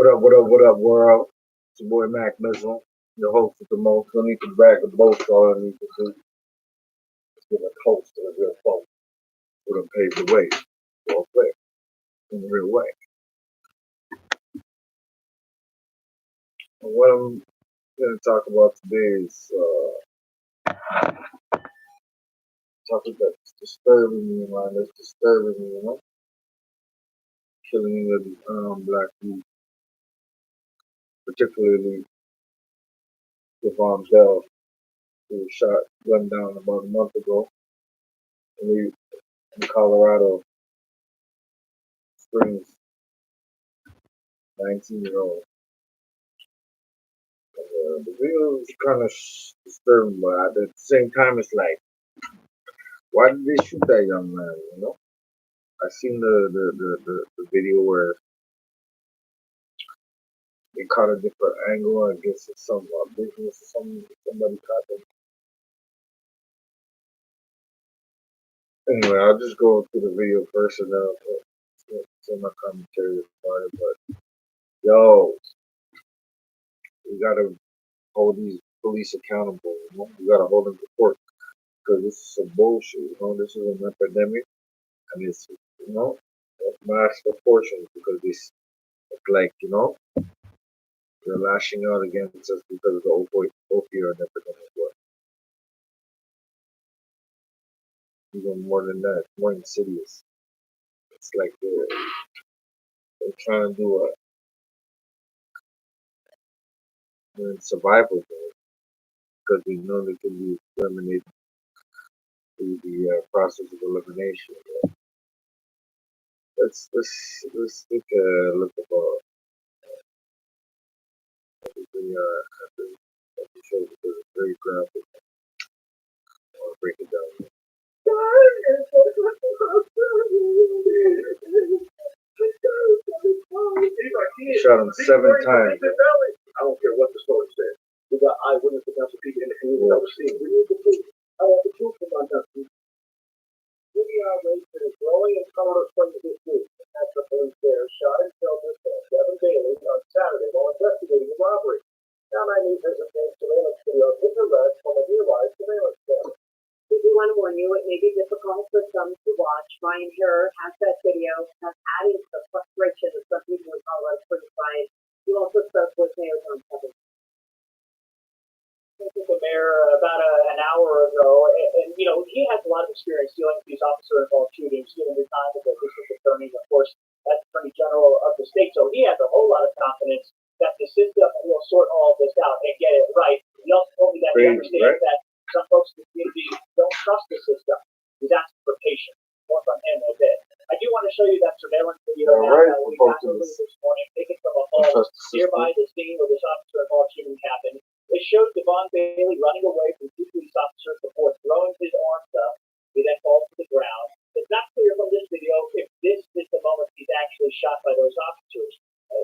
What up, world? It's your boy Mac Missile, the host with the most. Don't need to brag the boast. All I need to do is give a toast to the real folks who done paved the way for a flip in the real way. And what I'm going to talk about today is topic that's disturbing me, man. That's disturbing me, Killing of black youth, particularly Devon Bell, who was shot, gunned down about a month ago in Colorado Springs, 19-year-old. The video is kind of disturbing, but at the same time, it's like, why did they shoot that young man? I seen the video where they caught a different angle. I guess it's some business or something. Somebody caught them. Anyway, I'll just go through the video first and then I'll say my commentary about it. But yo, we gotta hold these police accountable. We gotta hold them to court because this is some bullshit. This is an epidemic, and it's of mass proportions because this like they're lashing out against us because of the opioid epidemic. But even more than that, it's more insidious. It's like they're trying to do a survival mode because we know they can be exterminated through the process of elimination. Let's take a look about the show because it's very graphic. I want to break it down. Shot him 7 times. I don't care what the story says. We got eyewitness accounts of people in the community that were seen. We need the truth. I want the truth from my country. Media outrage that is growing in Colorado Springs this week. After police there shot and killed this man, Devin Bailey, on Saturday while investigating the robbery. Now, my news has obtained surveillance video of his arrest from a nearby surveillance camera. We do want to warn you, it may be difficult for some to watch. Ryan Kerr has that video, has added to the frustration that some people in Colorado Springs find. You also spoke with Mayor John Kevin. I spoke with the mayor about an hour ago, and he has a lot of experience dealing with these officer-involved shootings, given the time of the district attorney, of course, as Attorney General of the state. So he has a whole lot of confidence that the system will sort all of this out and get it right. He also told me that he understands that some folks in the community don't trust the system. He's asking for patience. More from him a bit. I do want to show you that surveillance video that we got this morning, taken from a home nearby the scene where this officer-involved shooting happened. It shows Devon Bailey running away from two police officers before throwing his arms up. He then falls to the ground. It's not clear from this video if this is the moment he's actually shot by those officers.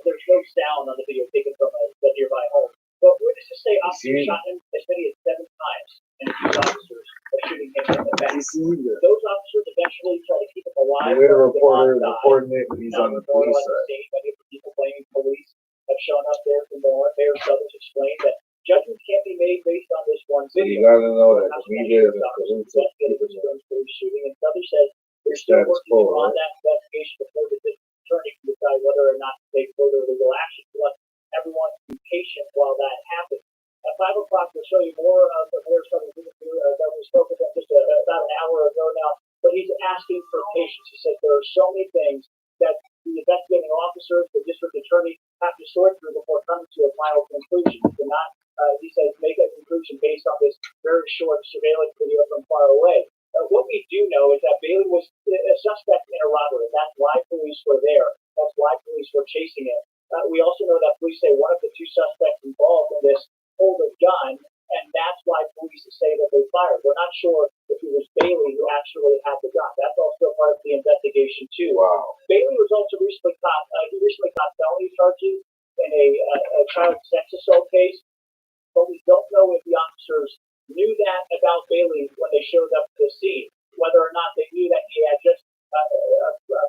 There's no sound on the video taken from the nearby home. But we're just to say officers shot him as many as 7 times, and these officers are shooting him in the back. Those officers eventually try to keep him alive. The reporting it, he's on the police side. Many of the people blaming police have shown up there for more. Mayor Southers explained that judgments can't be made based on this one video. You gotta know that the media is shooting, and Southers says they're still working on that investigation before the district attorney can decide whether or not to take further legal action. But everyone be patient while that happens. At 5 o'clock, we'll show you more of the Mayor Southers interview that we spoke with him just about an hour ago now. But he's asking for patience. He says there are so many things that the investigating officers, the district attorney, have to sort through before coming to a final conclusion. He cannot, he says, make a conclusion based on this very short surveillance video from far away. What we do know is that Bailey was a suspect in a robbery. That's why police were there. That's why police were chasing him. We also know that police say one of the 2 suspects involved in this pulled a gun, and that's why police say that they fired. We're not sure if it was Bailey who actually had the gun. That's also part of the investigation too. Wow. Bailey was also recently caught. He recently caught felony charges in a child sex assault case, but we don't know if the officers knew that about Bailey when they showed up to the scene. Whether or not they knew that he had just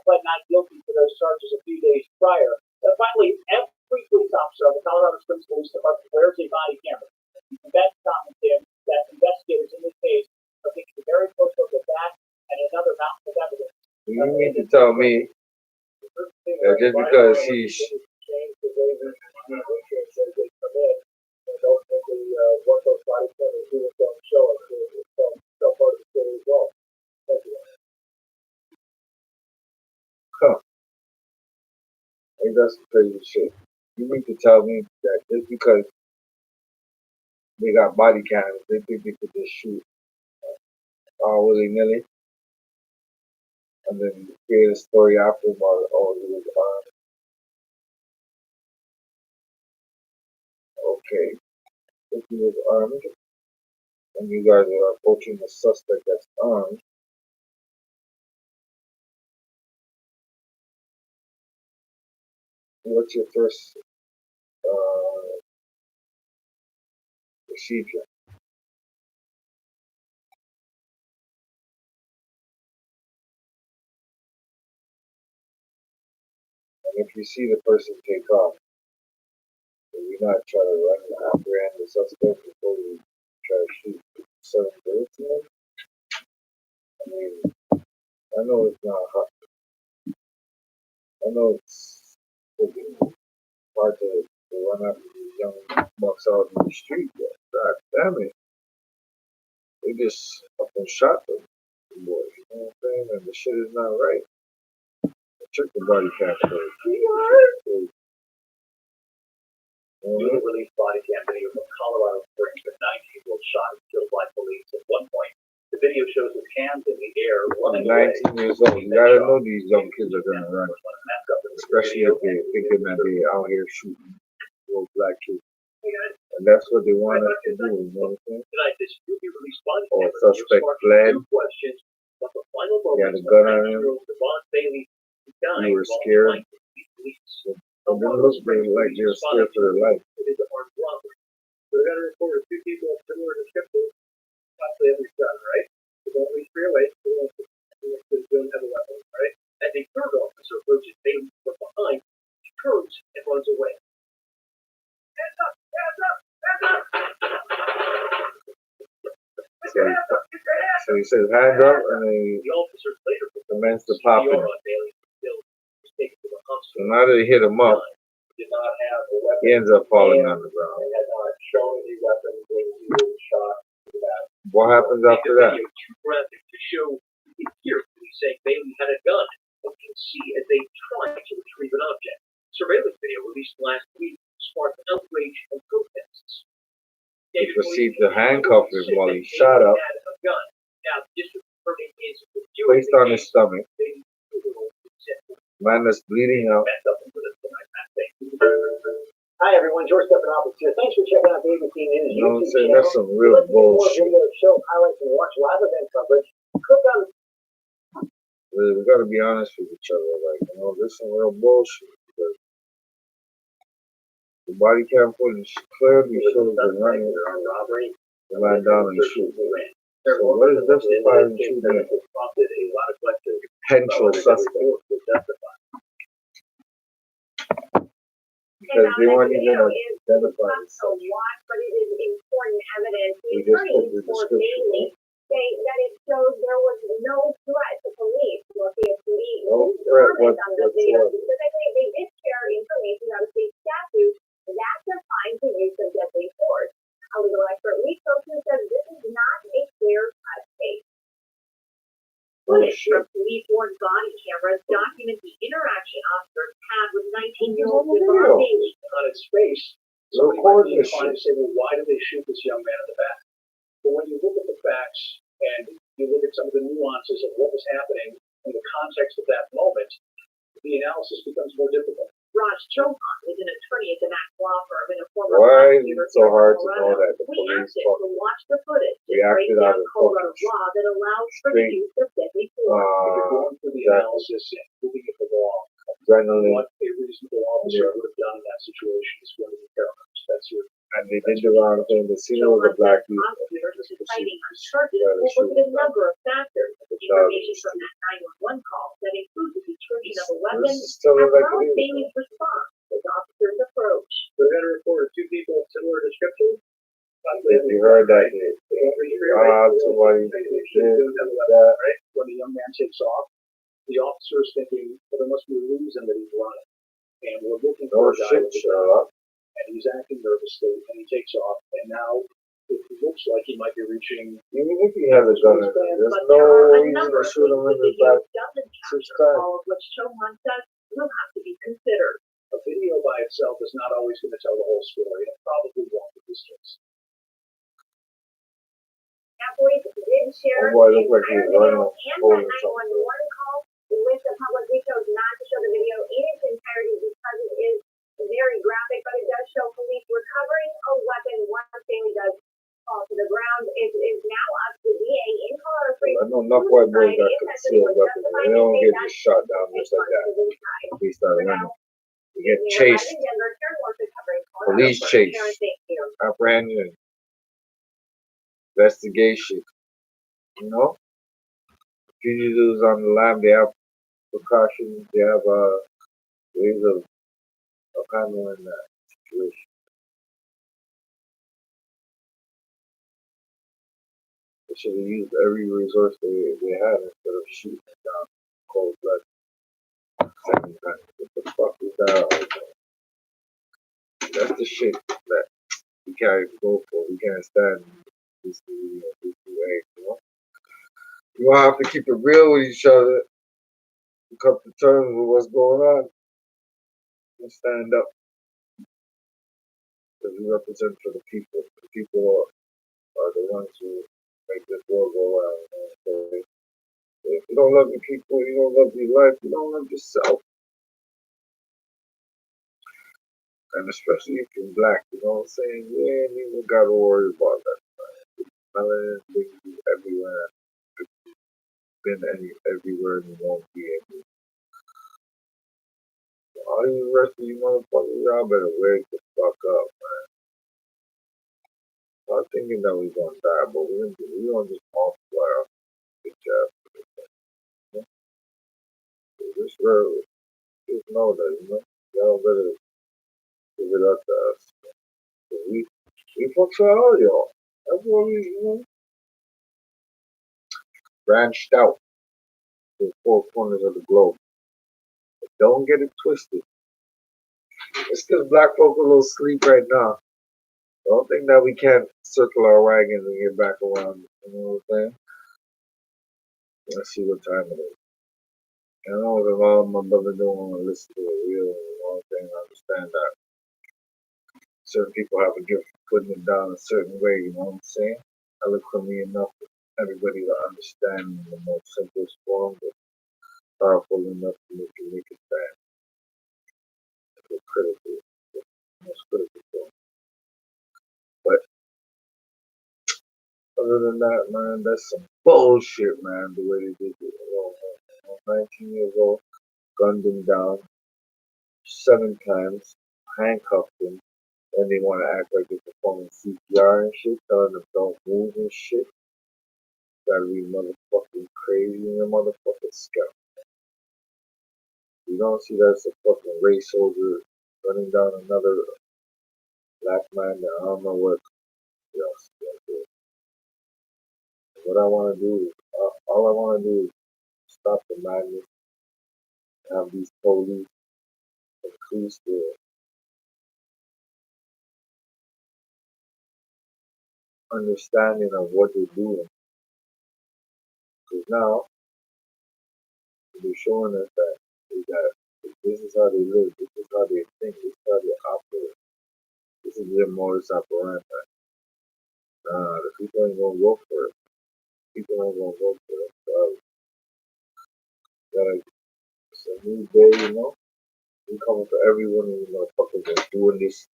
pled not guilty to those charges a few days prior. Finally, every police officer of the Colorado Springs Police Department wears a body camera. That commented that investigators in this case are taking a very close look at that and another mountain of evidence. You mean to tell me that just because he's what those body cameras do is don't show us so part of the story as well. Thank you. hey, that's some crazy shit. You mean to tell me that just because they got body cameras, they think they could just shoot all willy nilly, and then create a story after about he was armed. Okay, if he was armed, and you guys are approaching a suspect that's armed, what's your first procedure? And if you see the person take off, do you not try to run apprehend the suspect before you try to shoot certain bullets in him? I mean, I know it's not hard. I know it's hard to run after these young bucks out in the street, but god damn it. They just up and shot them boys, you know what I'm saying? And the shit is not right. Check the body cam first. Newly released body cam video from Colorado Springs, a 19-year-old shot and killed by police. At one point, the video shows his hands in the air, running away. 19 years old. You gotta know these young kids are gonna run. Especially if they're thinking that they out here shooting little black kids. And that's what they want us to do, you know what I'm saying? Tonight, this newly released body Or cam suspect fled. questions, but the final He had a moments gun of on him. 19-year-old Devon Bailey You dying were while scared. fighting with police. It didn't look like they were scared for their life. It is a armed robbery. So they're going to report two people of similar descriptions. Possibly every gun, right? There's only 3 away. They don't have a weapon, right? As a third officer approaches Bailey from behind, he turns and runs away. Hands up! Hands up! Hands up! So he says hands up and they The officers later commence to pop him. on Bailey still was taken to the So hospital. now that he hit him up, Did not have a weapon. he ends up falling on the ground. And had not shown any weapons when he was shot. What happens after that? Video too graphic to show. You can hear police saying Bailey had a gun. You can see as they try to retrieve an object. Surveillance video released last week sparked outrage and protests. They proceed to handcuff him while he's shot up, Now, district attorney is placed on his stomach. Man that's bleeding out. Hi everyone, George Stephanopoulos here. Thanks for checking out the ABC News You know what I'm YouTube saying? channel. That's some real Let's see more bullshit. video show highlights and watch live event coverage. Click on We gotta be honest with each other. Like, you know, this is some real bullshit. Because the body cam footage clearly shows them running on robbery. the man down and shoot. So what is justified in shooting a Prompted a lot of questions. potential suspect? Because they weren't even identified. Not so much, but it is important evidence. The They just put the attorneys for description. Bailey say that it shows there was no threat to police. Well, the police No didn't threat comment on the video whatsoever. because I think they did share information out of state statute that defines the use of deadly force. A legal expert Lee Copeland says this is not a clear-cut case. Footage from police worn body cameras document the interaction officers had with 19-year-old Devon Bailey. On its face, So somebody record might be this inclined to say, well, why did they shoot this young man in the back? But when you look at the facts and you look at some of the nuances of what was happening in the context of that moment, the analysis becomes more difficult. Raj Chauhan is an attorney at the Max Law Firm and a former Why is prosecutor it so here in hard to know Colorado. that the We police asked him to watch the footage to break reacted out down of Colorado fucking law that allows for the straight, use of deadly force. If you're going through the analysis and looking at the law, adrenaline, what a reasonable officer would have done in that situation is going to be paramount. That's your and they did the wrong thing. The scene was a black youth. Prosecutors are deciding on charges will look at a number of factors. Information from that 911 call that includes the description of a weapon, This is still as like well as it is. Bailey's response. As officers approach, similar description. If you heard that, somebody did that. When the young man takes off, the officer is thinking, well, there must be a reason that he's running. And we're looking No for a guy shit, with a gun, Sherlock. and he's acting nervously, and he takes off, and now it looks like he might be reaching. Even if he had a gun, there's no reason to shoot him in the back. All of which Chauhan says will have to be considered. A video by itself is not always going to tell the whole story, and it probably won't in this case. Police did share Oh boy, the looked like he entire was video running, and holding that something. 911 call with the public. We chose not to show the video in its entirety because it is very graphic, but it does show police recovering a weapon once Stanley does fall to the ground. It is now up to the DA in Colorado Springs. I know enough white boys got concealed weapons. They don't get just shot down just like that. He started running. You get chased, police chase, apprehension, investigation. You know, fugitives on the lam, they have precautions, they have ways of handling that situation. They should have used every resource they had instead of shooting it down cold blood. Second time. What the fuck is that? That's the shit that we can't go for. We can't stand this way, you know? You don't have to keep it real with each other. Come to terms with what's going on. And stand up. Because we represent for the people. The people are the ones who make this world go around. You know? So if you don't love your people, you don't love your life, you don't love yourself. And especially if you're black, you know what I'm saying? You ain't even gotta worry about that. Melanin brings you everywhere. Been everywhere and you won't be able. All you rest of you motherfuckers, y'all better wake the fuck up, man. I'm thinking that we're gonna die, but we don't just multiply our bitch ass. You know? Just know that, you know? Y'all better give it up to us. We fuck for all y'all. That's what we, you know, branched out to the four corners of the globe. But don't get it twisted. It's because black folk are a little sleep right now. Don't think that we can't circle our wagons and get back around. You know what I'm saying? Let's see what time it is. I know that all my brothers don't want to listen to it real. You know what I'm saying? I understand that. Certain people have a gift for putting it down a certain way, you know what I'm saying? Eloquently enough for everybody to understand in the most simplest form, but powerful enough to make it bad. It's critical. Most critical form. But other than that, man, that's some bullshit, man, the way they did it. 19 years old, gunned him down 7 times, handcuffed him, and they want to act like they're performing CPR and shit, telling them don't move and shit. Gotta be motherfucking crazy in your motherfucking scalp. You don't see that's a fucking race soldier running down another black man that I don't know what else he gotta do. What I want to do is, all I want to do is stop the madness, have these police increase their understanding of what they're doing. Because now, they're showing us that this is how they live, this is how they think, this is how they operate. This is their modus operandi. The people ain't gonna vote for it. People ain't gonna vote for it. So, it's a new day, you know? We coming for everyone who motherfuckers are doing this,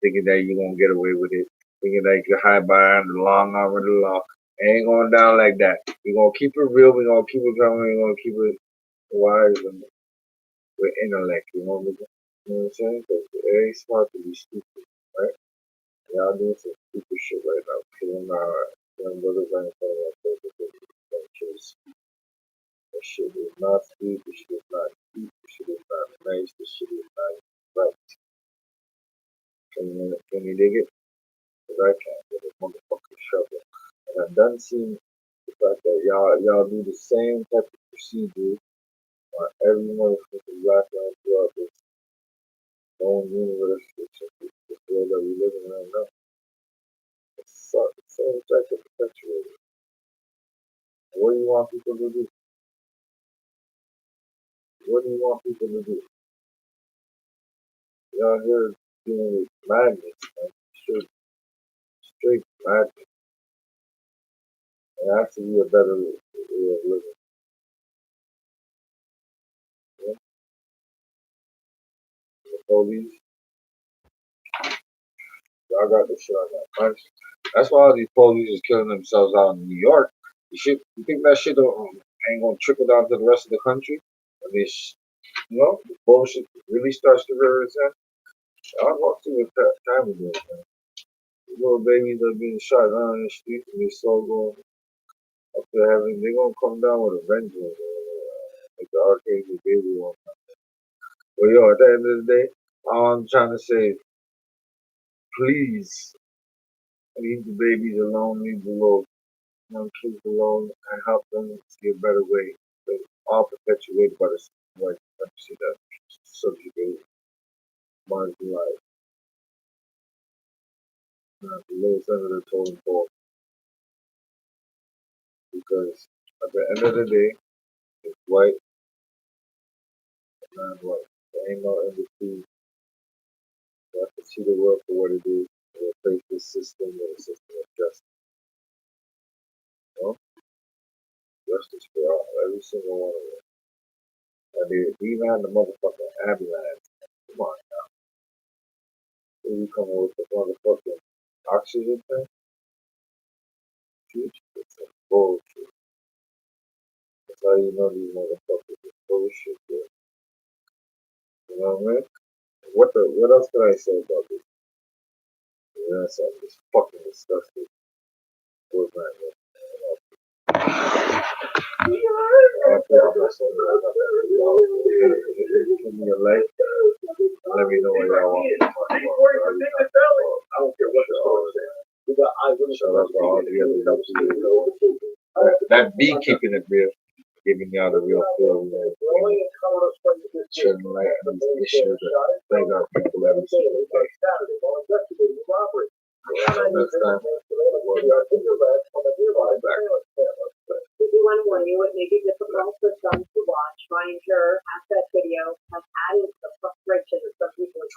thinking that you're gonna get away with it, thinking that you can hide behind the long arm of the law. It ain't going down like that. We're gonna keep it real, we're gonna keep it coming, we're gonna keep it wise and with intellect, you know what I'm saying? Because it ain't smart to be stupid, right? Y'all doing some stupid shit right now. Killing our young brothers right in front of our faces. That shit is not sweet, this shit is not cute, this shit is not nice, this shit is not right. Can you dig it? Because I can't with a motherfucking shovel. And I'm done seeing the fact that y'all do the same type of procedure on every motherfucking black man throughout this known universe, this world that we live in right now. It's the same type of perpetuator. What do you want people to do? What do you want people to do? Y'all here dealing with madness, man. Straight madness. It has to be a better way of living. Yeah? The police, y'all got this shit on that punch. That's why all these police is killing themselves out in New York. You think that shit ain't gonna trickle down to the rest of the country? When this, the bullshit really starts to represent. I walked through it that time ago, man. These little babies are being shot down in the streets and they still going up to heaven. They're gonna come down with a vengeance, like the Archangel Gabriel. But yo, at the end of the day, all I'm trying to say is, please, leave the babies alone, leave the little young kids alone, and help them see a better way. They're all perpetuated by the white country that subjugate, marginalized, the lowest end of the totem pole. Because at the end of the day, it's white and non-white. There ain't no in between. You have to see the world for what it is and replace this system with a system of justice. You know? Justice for all, every single one of them. And they even had the motherfucking ambulance. Come on now. Here you come with the motherfucking oxygen thing? It's some bullshit. That's how you know these motherfuckers is bullshit, bro. You know what I mean? What else can I say about this? That's something just fucking disgusting. Poor man, man. Give me a like. Let me know what y'all want. I don't care what the story is. We got eyewitness. Shout out to all the other that be keeping it real, giving y'all the real feel, man. Shedding light on these issues that plague our people every single day. Next time, We do want to warn you, it may be difficult for some to watch. Ryan Jur has that video, has added the frustration